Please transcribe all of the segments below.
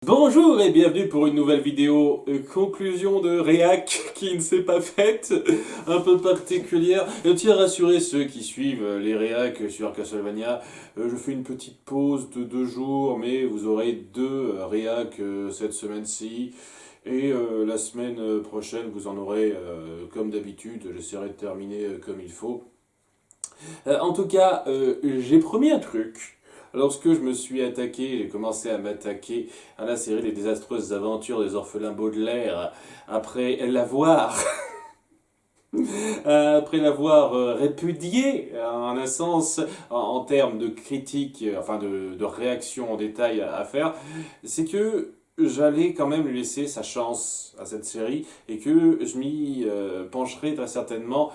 Bonjour et bienvenue pour une nouvelle vidéo conclusion de réac qui ne s'est pas faite, un peu particulière. Je tiens à rassurer ceux qui suivent les réacs sur Castlevania, je fais une petite pause de 2 jours, mais vous aurez 2 réacs cette semaine-ci. Et la semaine prochaine, vous en aurez comme d'habitude, j'essaierai de terminer comme il faut. En tout cas, j'ai promis un truc. Lorsque je me suis attaqué, j'ai commencé à m'attaquer à la série Les désastreuses aventures des orphelins Baudelaire, après l'avoir, après l'avoir répudié, en un sens, en termes de critique, enfin de réaction en détail à faire, c'est que j'allais quand même lui laisser sa chance à cette série et que je m'y pencherai très certainement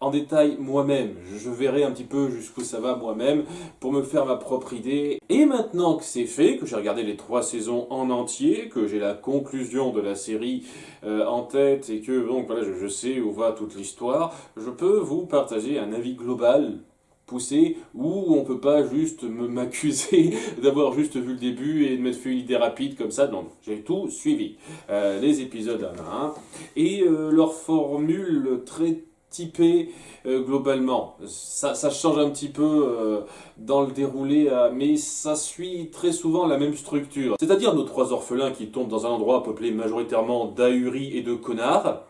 en détail moi-même. Je verrai un petit peu jusqu'où ça va moi-même pour me faire ma propre idée. Et maintenant que c'est fait, que j'ai regardé les 3 saisons en entier, que j'ai la conclusion de la série en tête et que donc voilà, je sais où va toute l'histoire, je peux vous partager un avis global poussé où on peut pas juste m'accuser d'avoir juste vu le début et de m'être fait une idée rapide comme ça. Non, j'ai tout suivi. Les épisodes 1 à 1 et leur formule très typé globalement. Ça change un petit peu dans le déroulé, mais ça suit très souvent la même structure. C'est-à-dire nos 3 orphelins qui tombent dans un endroit peuplé majoritairement d'ahuris et de connards,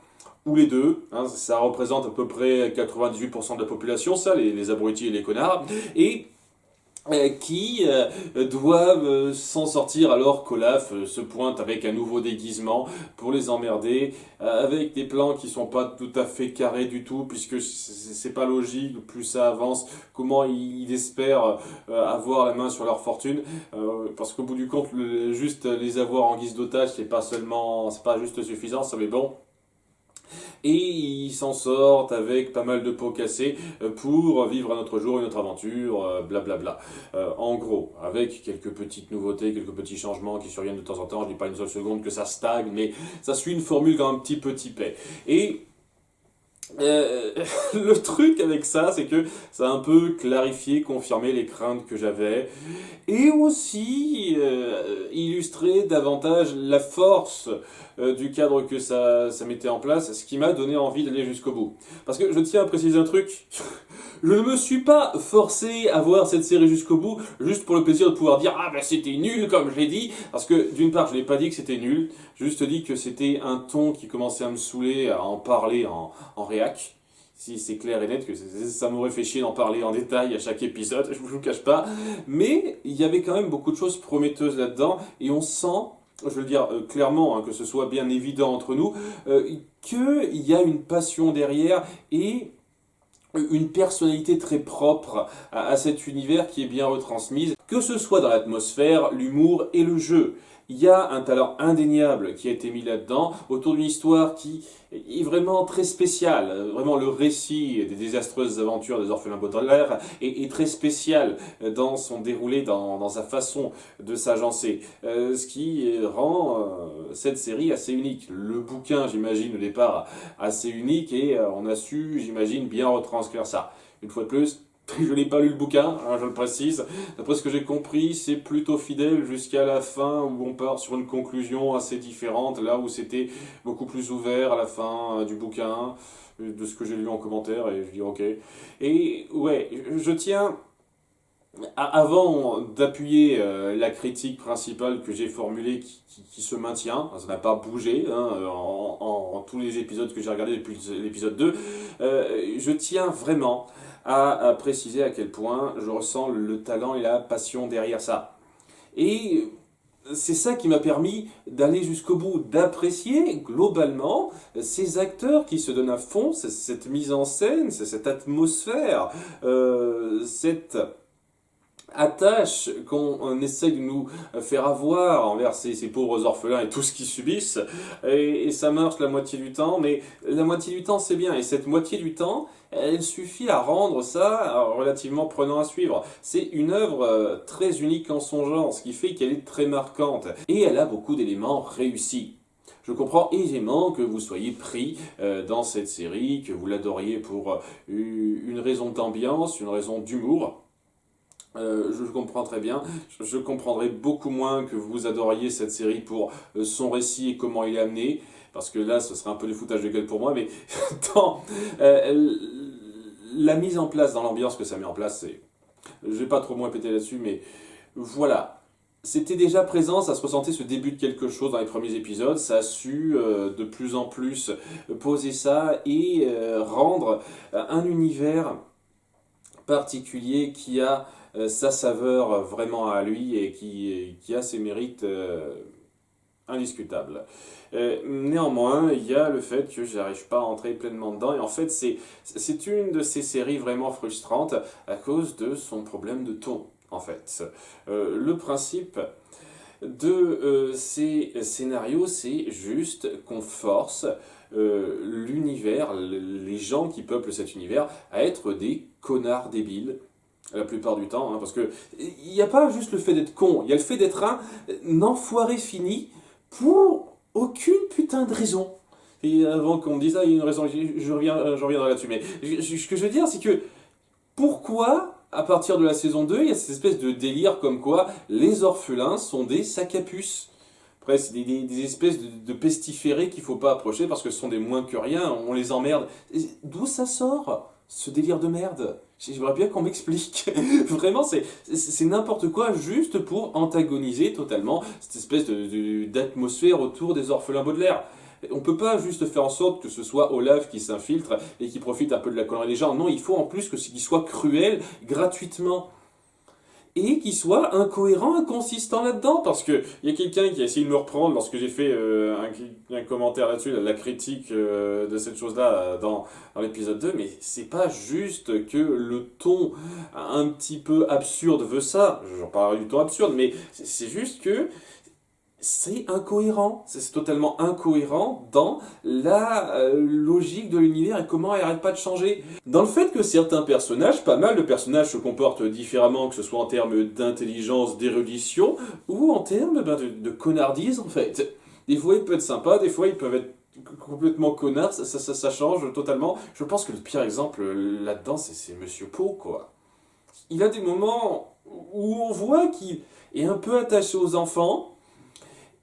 ou les deux, hein, ça représente à peu près 98% de la population, ça, les abrutis et les connards, et qui doivent s'en sortir alors qu'Olaf se pointe avec un nouveau déguisement pour les emmerder, avec des plans qui sont pas tout à fait carrés du tout, puisque c'est pas logique, plus ça avance, comment ils espèrent avoir la main sur leur fortune, parce qu'au bout du compte, juste les avoir en guise d'otage, c'est pas juste suffisant, ça mais bon. Et ils s'en sortent avec pas mal de pots cassés pour vivre un autre jour, une autre aventure, blablabla. En gros, avec quelques petites nouveautés, quelques petits changements qui surviennent de temps en temps, je dis pas une seule seconde que ça stagne, mais ça suit une formule quand même un petit peu typée. Et euh, le truc avec ça, c'est que ça a un peu clarifié, confirmé les craintes que j'avais, et aussi illustrer davantage la force du cadre que ça mettait en place, ce qui m'a donné envie d'aller jusqu'au bout. Parce que je tiens à préciser un truc, je ne me suis pas forcé à voir cette série jusqu'au bout, juste pour le plaisir de pouvoir dire «Ah ben c'était nul comme je l'ai dit», parce que d'une part je n'ai pas dit que c'était nul, j'ai juste dit que c'était un ton qui commençait à me saouler à en parler en réac. Si c'est clair et net, que ça m'aurait fait chier d'en parler en détail à chaque épisode, je vous le cache pas. Mais il y avait quand même beaucoup de choses prometteuses là-dedans, et on sent, je veux le dire clairement, hein, que ce soit bien évident entre nous, qu'il y a une passion derrière et une personnalité très propre à cet univers qui est bien retransmise, que ce soit dans l'atmosphère, l'humour et le jeu. Il y a un talent indéniable qui a été mis là-dedans, autour d'une histoire qui est vraiment très spéciale. Vraiment, le récit des désastreuses aventures des orphelins Baudelaire est très spécial dans son déroulé, dans sa façon de s'agencer. Ce qui rend cette série assez unique. Le bouquin, j'imagine, au départ, assez unique, et on a su, j'imagine, bien retranscrire ça. Une fois de plus, je n'ai pas lu le bouquin, hein, je le précise. D'après ce que j'ai compris, c'est plutôt fidèle jusqu'à la fin où on part sur une conclusion assez différente, là où c'était beaucoup plus ouvert à la fin du bouquin, de ce que j'ai lu en commentaire, et je dis ok. Et ouais, je tiens, avant d'appuyer la critique principale que j'ai formulée qui se maintient, ça n'a pas bougé hein, en tous les épisodes que j'ai regardés depuis l'épisode 2, je tiens vraiment à préciser à quel point je ressens le talent et la passion derrière ça. Et c'est ça qui m'a permis d'aller jusqu'au bout, d'apprécier globalement ces acteurs qui se donnent à fond, cette mise en scène, cette atmosphère, cette attache qu'on essaye de nous faire avoir envers ces pauvres orphelins et tout ce qu'ils subissent, et ça marche la moitié du temps, mais la moitié du temps c'est bien, et cette moitié du temps, elle suffit à rendre ça relativement prenant à suivre. C'est une œuvre très unique en son genre, ce qui fait qu'elle est très marquante, et elle a beaucoup d'éléments réussis. Je comprends aisément que vous soyez pris dans cette série, que vous l'adoriez pour une raison d'ambiance, une raison d'humour, Je comprends très bien. Je comprendrai beaucoup moins que vous adoriez cette série pour son récit et comment il est amené, parce que là, ce serait un peu du foutage de gueule pour moi, mais dans la mise en place, dans l'ambiance que ça met en place, c'est... Je vais pas trop moins péter là-dessus, mais voilà. C'était déjà présent, ça se ressentait ce début de quelque chose dans les premiers épisodes, ça a su de plus en plus poser ça et rendre un univers particulier qui a sa saveur vraiment à lui et qui a ses mérites indiscutables. Néanmoins, il y a le fait que j'arrive pas à entrer pleinement dedans et en fait c'est une de ces séries vraiment frustrantes à cause de son problème de ton. En fait, le principe de ces scénarios, c'est juste qu'on force l'univers, les gens qui peuplent cet univers, à être des connards débiles la plupart du temps, hein, parce que il n'y a pas juste le fait d'être con, il y a le fait d'être un enfoiré fini pour aucune putain de raison. Et avant qu'on me dise ça, il y a une raison, je reviendrai là-dessus, mais ce que je veux dire, c'est que pourquoi, à partir de la saison 2, il y a cette espèce de délire comme quoi les orphelins sont des sacs à puces. Après, c'est des espèces de pestiférés qu'il faut pas approcher parce que ce sont des moins que rien, on les emmerde. D'où ça sort, ce délire de merde? J'aimerais bien qu'on m'explique. Vraiment, c'est n'importe quoi juste pour antagoniser totalement cette espèce d'atmosphère autour des orphelins Baudelaire. On peut pas juste faire en sorte que ce soit Olaf qui s'infiltre et qui profite un peu de la connerie des gens. Non, il faut en plus qu'il soit cruel gratuitement. Et qu'il soit incohérent, inconsistant là-dedans. Parce qu'il y a quelqu'un qui a essayé de me reprendre lorsque j'ai fait un commentaire là-dessus, la critique de cette chose-là dans l'épisode 2. Mais c'est pas juste que le ton un petit peu absurde veut ça. J'en parle du ton absurde, mais c'est juste que c'est incohérent, c'est totalement incohérent dans la logique de l'univers et comment elle n'arrête pas de changer. Dans le fait que certains personnages, pas mal de personnages se comportent différemment, que ce soit en termes d'intelligence, d'érudition, ou en termes de connardise en fait. Des fois ils peuvent être sympas, des fois ils peuvent être complètement connards, ça change totalement. Je pense que le pire exemple là-dedans c'est Monsieur Poe quoi. Il a des moments où on voit qu'il est un peu attaché aux enfants,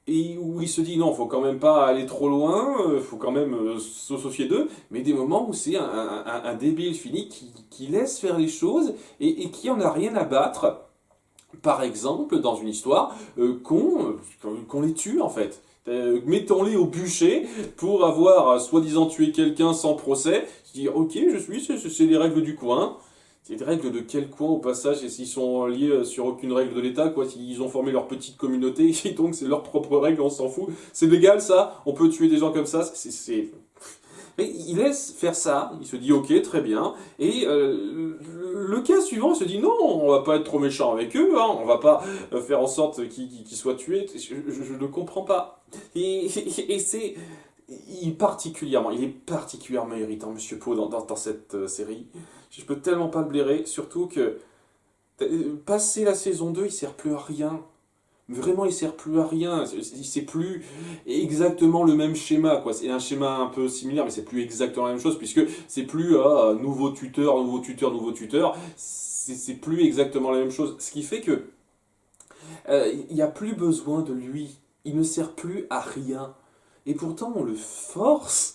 et où il se dit non, faut quand même pas aller trop loin, faut quand même s'associer d'eux, mais des moments où c'est un débile fini qui laisse faire les choses et qui en a rien à battre, par exemple, dans une histoire, qu'on les tue en fait. Mettons-les au bûcher pour avoir soi-disant tué quelqu'un sans procès, dire ok, je suis, c'est les règles du coin. C'est des règles de quel coin au passage et s'ils sont liés sur aucune règle de l'État, quoi, s'ils ont formé leur petite communauté et donc c'est leurs propres règles, on s'en fout. C'est légal ça, on peut tuer des gens comme ça, Mais il laisse faire ça, il se dit ok, très bien, et le cas suivant, il se dit non, on va pas être trop méchant avec eux, hein, on va pas faire en sorte qu'ils soient tués, je ne comprends pas. Et c'est... il est particulièrement irritant, Monsieur Poe, dans cette série. Je peux tellement pas le blairer, surtout que passé la saison 2, il sert plus à rien. Vraiment, il sert plus à rien. C'est plus exactement le même schéma, quoi. C'est un schéma un peu similaire, mais c'est plus exactement la même chose, puisque c'est plus nouveau tuteur, nouveau tuteur, nouveau tuteur. C'est plus exactement la même chose. Ce qui fait que il n'y a plus besoin de lui. Il ne sert plus à rien. Et pourtant, on le force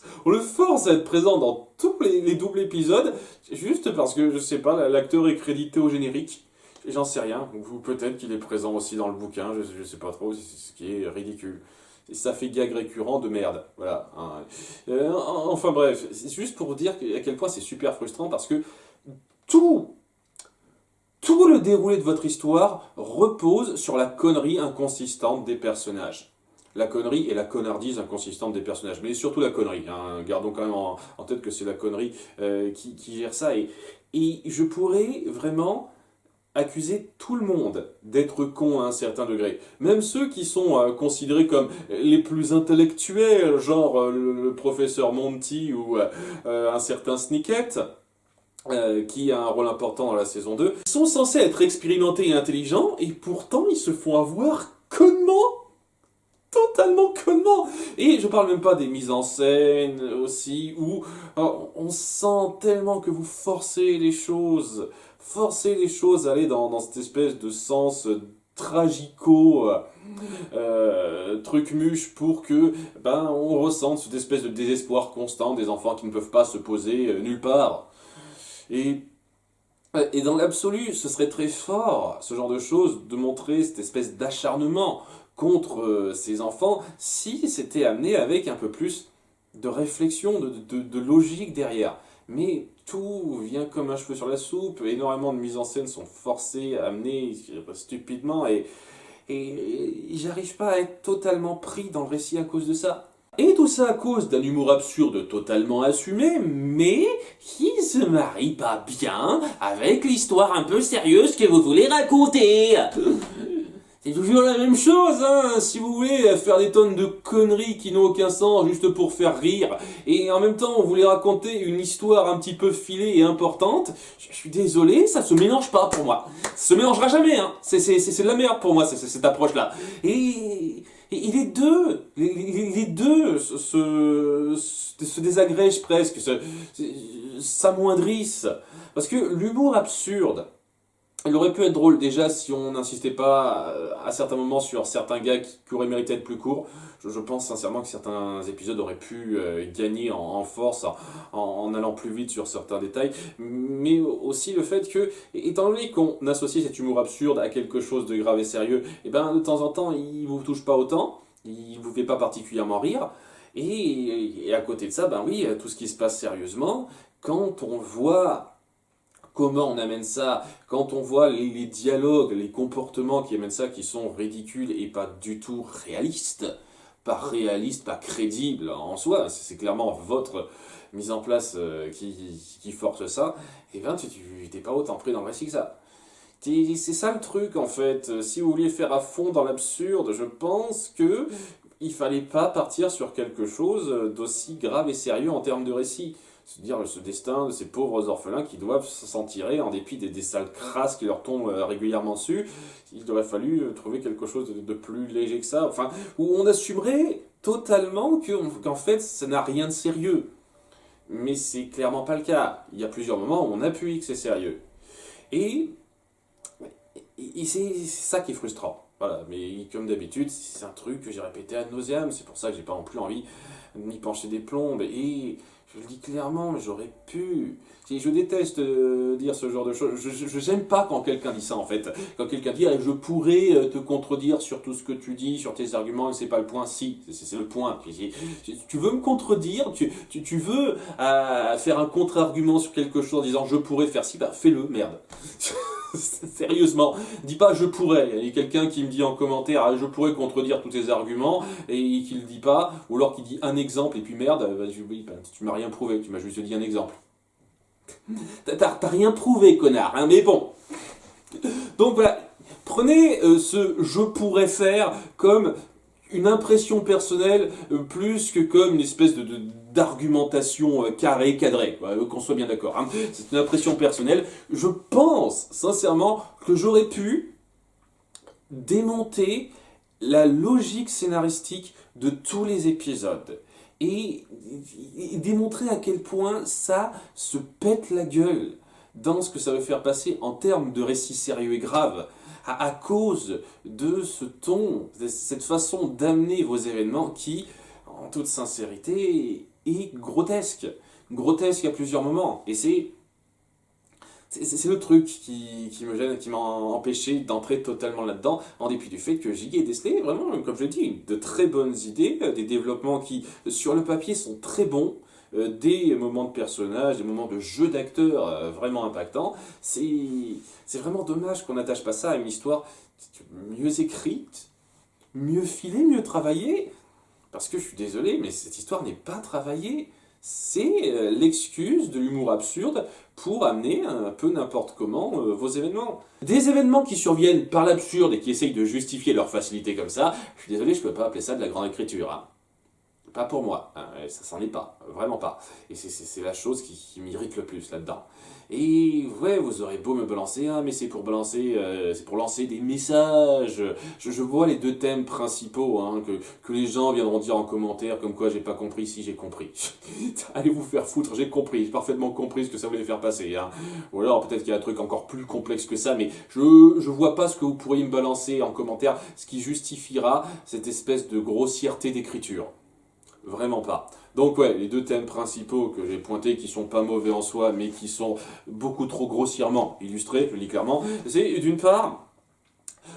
à être présent dans tous les doubles épisodes, juste parce que, je sais pas, l'acteur est crédité au générique. J'en sais rien, ou peut-être qu'il est présent aussi dans le bouquin, je sais pas trop, c'est ce qui est ridicule. Et ça fait gag récurrent de merde, voilà. Hein. Enfin bref, c'est juste pour vous dire à quel point c'est super frustrant, parce que tout, tout le déroulé de votre histoire repose sur la connerie inconsistante des personnages. La connerie et la connardise inconsistante des personnages, mais surtout la connerie. Hein. Gardons quand même en tête que c'est la connerie qui gère ça. Et je pourrais vraiment accuser tout le monde d'être con à un certain degré. Même ceux qui sont considérés comme les plus intellectuels, genre le professeur Monty ou un certain Snicket, qui a un rôle important dans la saison 2, sont censés être expérimentés et intelligents, et pourtant ils se font avoir connement, totalement connement. Et je parle même pas des mises en scène aussi, où on sent tellement que vous forcez les choses forcer les choses à aller dans cette espèce de sens tragico, truc muche pour que on ressente cette espèce de désespoir constant des enfants qui ne peuvent pas se poser nulle part. Et et dans l'absolu, ce serait très fort, ce genre de choses, de montrer cette espèce d'acharnement contre ces enfants, si c'était amené avec un peu plus de réflexion, de logique derrière. Mais tout vient comme un cheveu sur la soupe, énormément de mises en scène sont forcées, amenées stupidement, et j'arrive pas à être totalement pris dans le récit à cause de ça. Et tout ça à cause d'un humour absurde totalement assumé, mais qui se marie pas bien avec l'histoire un peu sérieuse que vous voulez raconter. C'est toujours la même chose, hein. Si vous voulez faire des tonnes de conneries qui n'ont aucun sens juste pour faire rire, et en même temps vous voulez raconter une histoire un petit peu filée et importante, je suis désolé, ça se mélange pas pour moi. Ça se mélangera jamais, hein. C'est de la merde pour moi, cette approche-là. Et les deux se désagrègent presque, s'amoindrissent. Parce que l'humour absurde, il aurait pu être drôle déjà si on n'insistait pas à certains moments sur certains gags qui auraient mérité d'être plus courts. Je pense sincèrement que certains épisodes auraient pu gagner en force en allant plus vite sur certains détails. Mais aussi le fait que, étant donné qu'on associe cet humour absurde à quelque chose de grave et sérieux, et de temps en temps il vous touche pas autant, il vous fait pas particulièrement rire. Et à côté de ça, oui, tout ce qui se passe sérieusement, quand on voit comment on amène ça, quand on voit les dialogues, les comportements qui amènent ça, qui sont ridicules et pas du tout réalistes, pas crédibles en soi, c'est clairement votre mise en place qui force ça, et tu t'es pas autant pris dans le récit que ça. C'est ça le truc en fait, si vous vouliez faire à fond dans l'absurde, je pense que il fallait pas partir sur quelque chose d'aussi grave et sérieux en termes de récit. Se dire ce destin de ces pauvres orphelins qui doivent s'en tirer en dépit des sales crasses qui leur tombent régulièrement dessus. Il aurait fallu trouver quelque chose de plus léger que ça, enfin, où on assumerait totalement qu'en fait ça n'a rien de sérieux. Mais c'est clairement pas le cas. Il y a plusieurs moments où on appuie que c'est sérieux. Et c'est ça qui est frustrant. Voilà, mais comme d'habitude, c'est un truc que j'ai répété ad nauseam, c'est pour ça que j'ai pas non plus envie de m'y pencher des plombes, et je le dis clairement, mais j'aurais pu. Je déteste dire ce genre de choses, je j'aime pas quand quelqu'un dit ça en fait, quand quelqu'un dit je pourrais te contredire sur tout ce que tu dis, sur tes arguments, et c'est pas le point, si, c'est le point. Tu veux me contredire, tu veux faire un contre-argument sur quelque chose en disant je pourrais faire ci, fais-le, merde. Sérieusement, dis pas je pourrais. Il y a quelqu'un qui me dit en commentaire je pourrais contredire tous tes arguments et qui le dit pas, ou alors qui dit un exemple et puis merde, tu m'as rien prouvé, tu m'as juste dit un exemple. T'as rien prouvé, connard, hein, mais bon. Donc voilà, prenez ce je pourrais faire comme une impression personnelle plus que comme une espèce d'argumentation carrée, cadrée, qu'on soit bien d'accord. Hein. C'est une impression personnelle. Je pense sincèrement que j'aurais pu démonter la logique scénaristique de tous les épisodes et démontrer à quel point ça se pète la gueule dans ce que ça veut faire passer en termes de récits sérieux et graves. À cause de ce ton, de cette façon d'amener vos événements qui, en toute sincérité, est grotesque. Grotesque à plusieurs moments. Et c'est le truc qui me gêne, qui m'a empêché d'entrer totalement là-dedans, en dépit du fait que j'y ai décelé, vraiment, comme je l'ai dit, de très bonnes idées, des développements qui, sur le papier, sont très bons, des moments de personnages, des moments de jeu d'acteurs vraiment impactants. C'est vraiment dommage qu'on n'attache pas ça à une histoire mieux écrite, mieux filée, mieux travaillée. Parce que je suis désolé, mais cette histoire n'est pas travaillée. C'est l'excuse de l'humour absurde pour amener un peu n'importe comment vos événements. Des événements qui surviennent par l'absurde et qui essayent de justifier leur facilité comme ça, je suis désolé, je peux pas appeler ça de la grande écriture. Hein. Pas pour moi, hein, et ça s'en est pas, vraiment pas. Et c'est la chose qui m'irrite le plus là-dedans. Et ouais, vous aurez beau me balancer, hein, mais c'est pour lancer des messages. Je vois les deux thèmes principaux hein, que les gens viendront dire en commentaire, comme quoi j'ai pas compris, si j'ai compris. Allez vous faire foutre, j'ai parfaitement compris ce que ça voulait faire passer. Hein. Ou alors peut-être qu'il y a un truc encore plus complexe que ça, mais je vois pas ce que vous pourriez me balancer en commentaire, ce qui justifiera cette espèce de grossièreté d'écriture. Vraiment pas. Donc ouais, les deux thèmes principaux que j'ai pointés, qui sont pas mauvais en soi, mais qui sont beaucoup trop grossièrement illustrés, je le dis clairement, c'est d'une part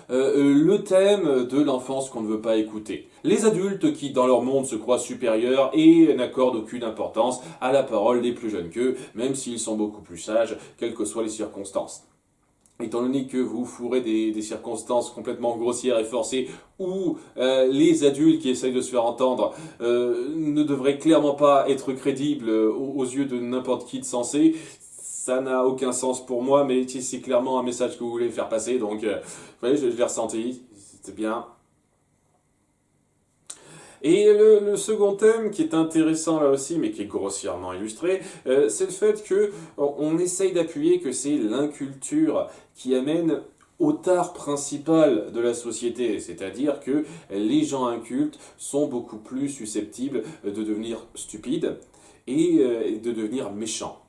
le thème de l'enfance qu'on ne veut pas écouter. Les adultes qui, dans leur monde, se croient supérieurs et n'accordent aucune importance à la parole des plus jeunes qu'eux, même s'ils sont beaucoup plus sages, quelles que soient les circonstances. Étant donné que vous fourrez des circonstances complètement grossières et forcées où les adultes qui essayent de se faire entendre ne devraient clairement pas être crédibles aux yeux de n'importe qui de sensé, ça n'a aucun sens pour moi, mais c'est clairement un message que vous voulez faire passer, donc vous voyez, je l'ai ressenti, c'était bien. Et le second thème qui est intéressant là aussi, mais qui est grossièrement illustré, c'est le fait que on essaye d'appuyer que c'est l'inculture qui amène au tard principal de la société, c'est-à-dire que les gens incultes sont beaucoup plus susceptibles de devenir stupides et de devenir méchants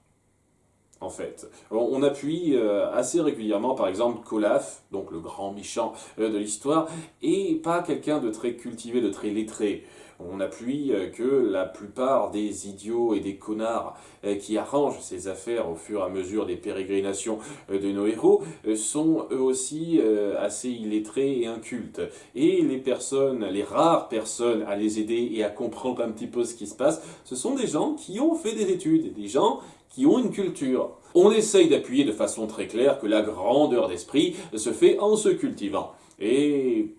en fait. On appuie assez régulièrement, par exemple, qu'Olaf, donc le grand méchant de l'histoire, et pas quelqu'un de très cultivé, de très lettré. On appuie que la plupart des idiots et des connards qui arrangent ces affaires au fur et à mesure des pérégrinations de nos héros sont eux aussi assez illettrés et incultes. Et les personnes, les rares personnes à les aider et à comprendre un petit peu ce qui se passe, ce sont des gens qui ont fait des études, des gens qui ont une culture. On essaye d'appuyer de façon très claire que la grandeur d'esprit se fait en se cultivant. Et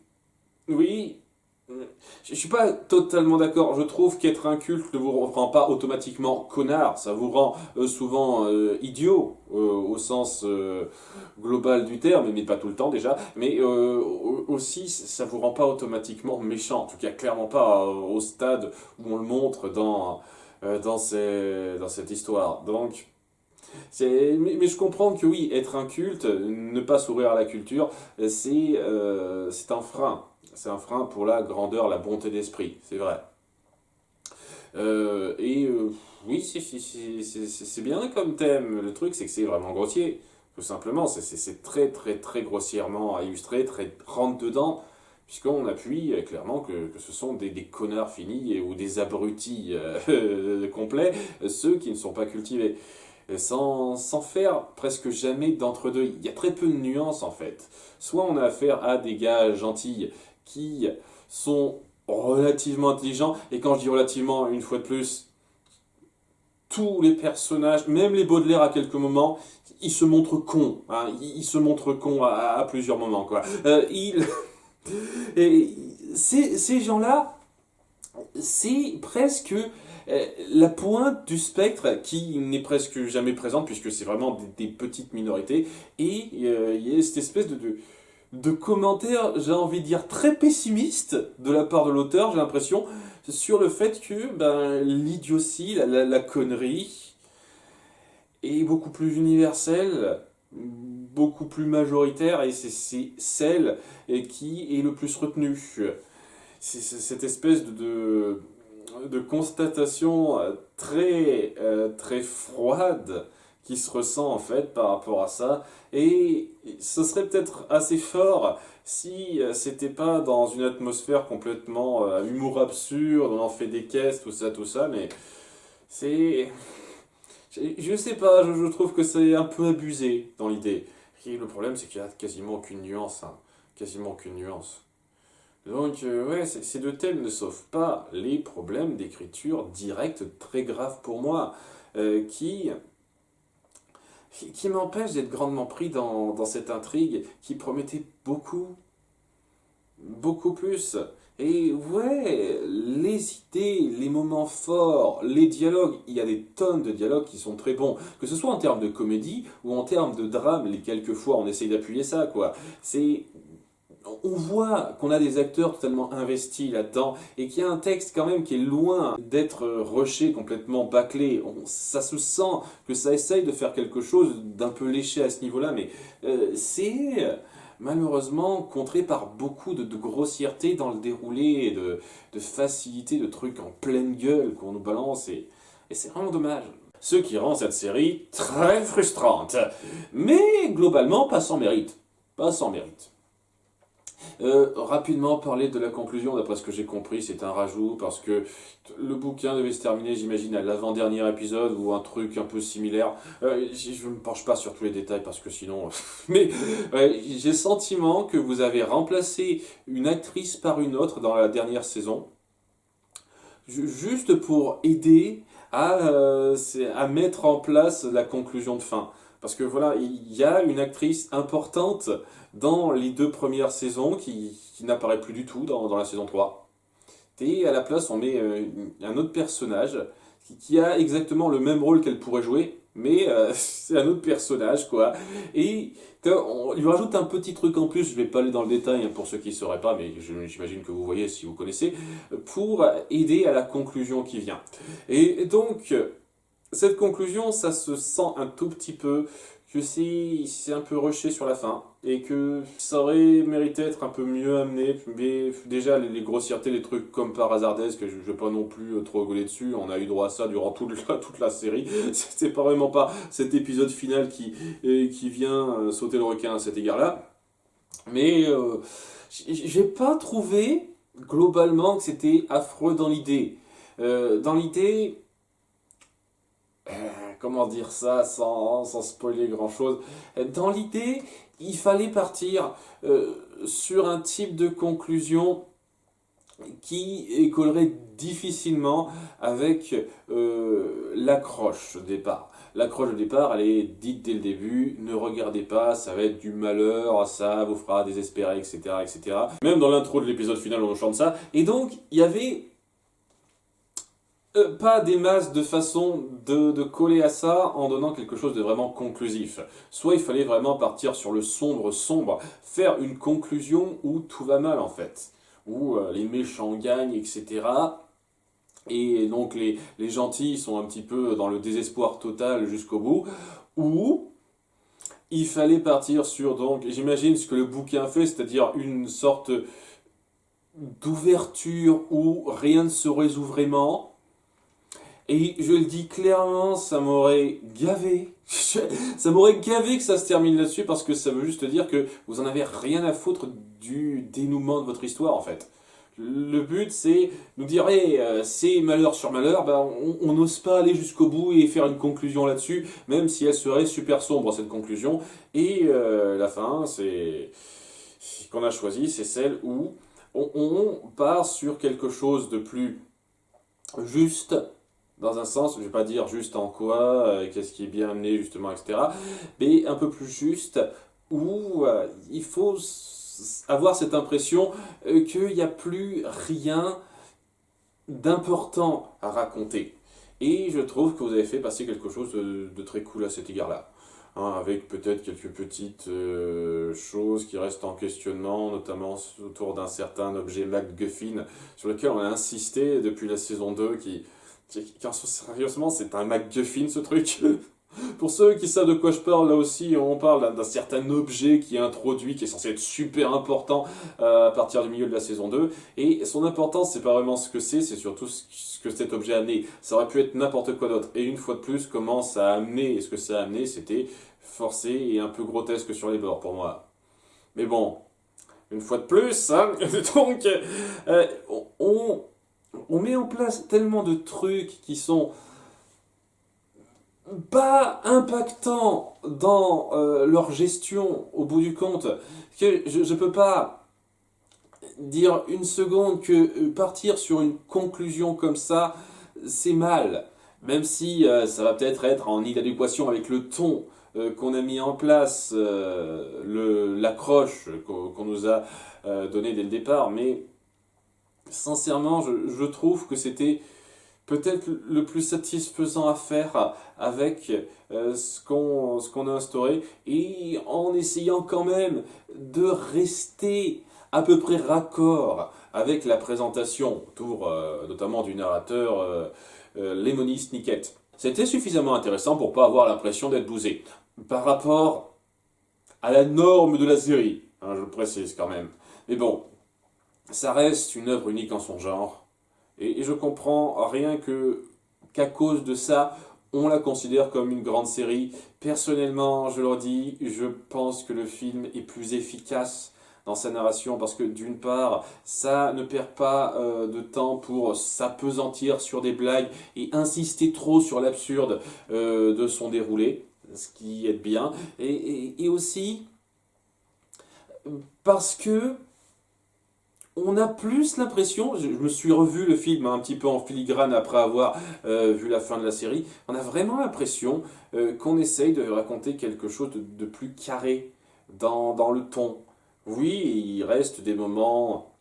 oui, je suis pas totalement d'accord. Je trouve qu'être inculte ne vous rend pas automatiquement connard. Ça vous rend souvent idiot au sens global du terme, mais pas tout le temps déjà. Mais aussi, ça vous rend pas automatiquement méchant. En tout cas, clairement pas au stade où on le montre dans cette histoire. Donc, mais je comprends que oui, être un culte, ne pas s'ouvrir à la culture, c'est un frein. C'est un frein pour la grandeur, la bonté d'esprit, c'est vrai. Oui, c'est bien comme thème. Le truc, c'est que c'est vraiment grossier. Tout simplement, c'est très très très grossièrement illustré, très rentre dedans, puisqu'on appuie clairement que ce sont des connards finis ou des abrutis complets, ceux qui ne sont pas cultivés. Sans faire presque jamais d'entre-deux. Il y a très peu de nuances en fait. Soit on a affaire à des gars gentils qui sont relativement intelligents, et quand je dis relativement, une fois de plus, tous les personnages, même les Baudelaire à quelques moments, ils se montrent cons. Hein, ils se montrent cons à plusieurs moments. Quoi. Et ces gens-là, c'est presque la pointe du spectre qui n'est presque jamais présente puisque c'est vraiment des petites minorités et il y a cette espèce de commentaires, j'ai envie de dire, très pessimiste de la part de l'auteur, j'ai l'impression, sur le fait que ben, l'idiotie, la connerie est beaucoup plus universelle, beaucoup plus majoritaire et c'est celle qui est le plus retenue. C'est cette espèce de constatation très froide qui se ressent en fait par rapport à ça. Et ce serait peut-être assez fort si c'était pas dans une atmosphère complètement humour absurde, on en fait des caisses, tout ça, mais c'est... Je sais pas, je trouve que c'est un peu abusé dans l'idée. Et le problème, c'est qu'il y a quasiment aucune nuance, hein. Quasiment aucune nuance. Donc, ouais, ces deux thèmes ne sauvent pas les problèmes d'écriture directe très graves pour moi, qui m'empêchent d'être grandement pris dans cette intrigue qui promettait beaucoup plus. Et ouais, les idées, les moments forts, les dialogues, il y a des tonnes de dialogues qui sont très bons, que ce soit en termes de comédie ou en termes de drame, les quelques fois on essaye d'appuyer ça, quoi. C'est on voit qu'on a des acteurs totalement investis là-dedans et qu'il y a un texte quand même qui est loin d'être rushé, complètement bâclé. Ça se sent que ça essaye de faire quelque chose d'un peu léché à ce niveau-là, mais c'est malheureusement contré par beaucoup de grossièreté dans le déroulé et de facilité, de trucs en pleine gueule qu'on nous balance et c'est vraiment dommage. Ce qui rend cette série très frustrante, mais globalement pas sans mérite. Pas sans mérite. Rapidement parler de la conclusion, d'après ce que j'ai compris, c'est un rajout parce que le bouquin devait se terminer, j'imagine, à l'avant-dernier épisode ou un truc un peu similaire. Je ne me penche pas sur tous les détails parce que sinon. Mais j'ai le sentiment que vous avez remplacé une actrice par une autre dans la dernière saison, juste pour aider à mettre en place la conclusion de fin. Parce que voilà, il y a une actrice importante dans les 2 premières saisons qui n'apparaît plus du tout dans la saison 3. Et à la place, on met un autre personnage qui a exactement le même rôle qu'elle pourrait jouer, mais c'est un autre personnage, quoi. Et on lui rajoute un petit truc en plus, je vais pas aller dans le détail hein, pour ceux qui ne sauraient pas, mais j'imagine que vous voyez si vous connaissez, pour aider à la conclusion qui vient. Et donc, cette conclusion, ça se sent un tout petit peu que c'est un peu rushé sur la fin et que ça aurait mérité d'être un peu mieux amené. Mais déjà, les grossièretés, les trucs comme par hasardesque, que je ne vais pas non plus trop rigoler dessus, on a eu droit à ça durant toute la série. C'était pas vraiment pas cet épisode final qui vient sauter le requin à cet égard-là. Mais j'ai pas trouvé globalement que c'était affreux dans l'idée. Dans l'idée. Comment dire ça sans spoiler grand chose. Dans l'idée, il fallait partir sur un type de conclusion qui collerait difficilement avec l'accroche de départ. L'accroche de départ, elle est dite dès le début, ne regardez pas, ça va être du malheur, ça vous fera désespérer, etc., etc. Même dans l'intro de l'épisode final, on chante ça. Et donc, il y avait pas des masses de façon de coller à ça en donnant quelque chose de vraiment conclusif. Soit il fallait vraiment partir sur le sombre, faire une conclusion où tout va mal en fait, où les méchants gagnent, etc. Et donc les gentils sont un petit peu dans le désespoir total jusqu'au bout, ou il fallait partir sur, donc j'imagine ce que le bouquin fait, c'est-à-dire une sorte d'ouverture où rien ne se résout vraiment. Et je le dis clairement, ça m'aurait gavé. Ça m'aurait gavé que ça se termine là-dessus parce que ça veut juste dire que vous en avez rien à foutre du dénouement de votre histoire en fait. Le but c'est nous dire hey, c'est malheur sur malheur, bah, on n'ose pas aller jusqu'au bout et faire une conclusion là-dessus, même si elle serait super sombre cette conclusion. Et la fin, c'est qu'on a choisi, c'est celle où on part sur quelque chose de plus juste. Dans un sens, je ne vais pas dire juste en quoi, qu'est-ce qui est bien amené justement, etc. Mais un peu plus juste, où il faut avoir cette impression qu'il n'y a plus rien d'important à raconter. Et je trouve que vous avez fait passer quelque chose de très cool à cet égard-là. Hein, avec peut-être quelques petites choses qui restent en questionnement, notamment autour d'un certain objet MacGuffin, sur lequel on a insisté depuis la saison 2, car sérieusement, c'est un MacGuffin ce truc. Pour ceux qui savent de quoi je parle, là aussi, on parle d'un certain objet qui est introduit, qui est censé être super important à partir du milieu de la saison 2. Et son importance, c'est pas vraiment ce que c'est surtout ce que cet objet a amené. Ça aurait pu être n'importe quoi d'autre. Et une fois de plus, comment ça a amené, et ce que ça a amené, c'était forcé et un peu grotesque sur les bords pour moi. Mais bon, une fois de plus, hein, donc, on met en place tellement de trucs qui sont pas impactants dans leur gestion au bout du compte, que je peux pas dire une seconde que partir sur une conclusion comme ça, c'est mal. Même si ça va peut-être être en inadéquation avec le ton qu'on a mis en place, l'accroche qu'on nous a donné dès le départ, mais sincèrement, je trouve que c'était peut-être le plus satisfaisant à faire avec ce qu'on a instauré et en essayant quand même de rester à peu près raccord avec la présentation autour notamment du narrateur Lemony Snicket. C'était suffisamment intéressant pour pas avoir l'impression d'être bousé. Par rapport à la norme de la série, hein, je le précise quand même. Mais bon, ça reste une œuvre unique en son genre. Et je comprends rien qu'à cause de ça, on la considère comme une grande série. Personnellement, je leur dis, je pense que le film est plus efficace dans sa narration parce que d'une part, ça ne perd pas de temps pour s'appesantir sur des blagues et insister trop sur l'absurde de son déroulé, ce qui est bien. Et aussi parce que on a plus l'impression, je me suis revu le film un petit peu en filigrane après avoir vu la fin de la série, on a vraiment l'impression qu'on essaye de raconter quelque chose de plus carré dans le ton. Oui, il reste des moments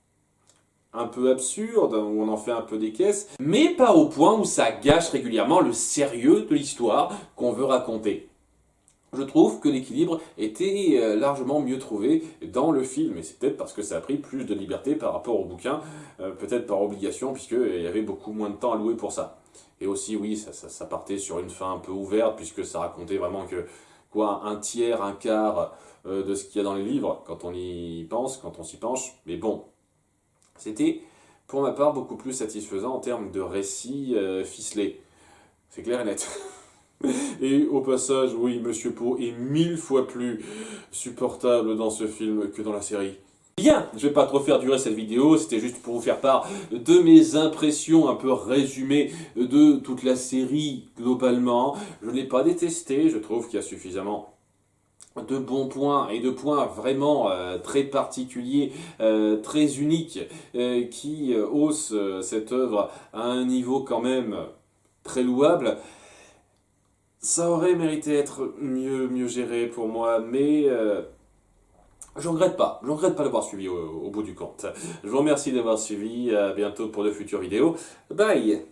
un peu absurdes, où on en fait un peu des caisses, mais pas au point où ça gâche régulièrement le sérieux de l'histoire qu'on veut raconter. Je trouve que l'équilibre était largement mieux trouvé dans le film, et c'est peut-être parce que ça a pris plus de liberté par rapport au bouquin, peut-être par obligation, puisqu'il y avait beaucoup moins de temps alloué pour ça. Et aussi, oui, ça partait sur une fin un peu ouverte, puisque ça racontait vraiment que, quoi, un tiers, un quart de ce qu'il y a dans les livres, quand on y pense, quand on s'y penche. Mais bon, c'était, pour ma part, beaucoup plus satisfaisant en termes de récit ficelé. C'est clair et net. Et au passage, oui, Monsieur Poe est 1000 fois plus supportable dans ce film que dans la série. Bien, je vais pas trop faire durer cette vidéo, c'était juste pour vous faire part de mes impressions un peu résumées de toute la série globalement. Je ne l'ai pas détesté, je trouve qu'il y a suffisamment de bons points et de points vraiment très particuliers, très uniques, qui haussent cette œuvre à un niveau quand même très louable. Ça aurait mérité d'être mieux géré pour moi, mais je regrette pas. Je regrette pas d'avoir suivi au bout du compte. Je vous remercie d'avoir suivi. À bientôt pour de futures vidéos. Bye!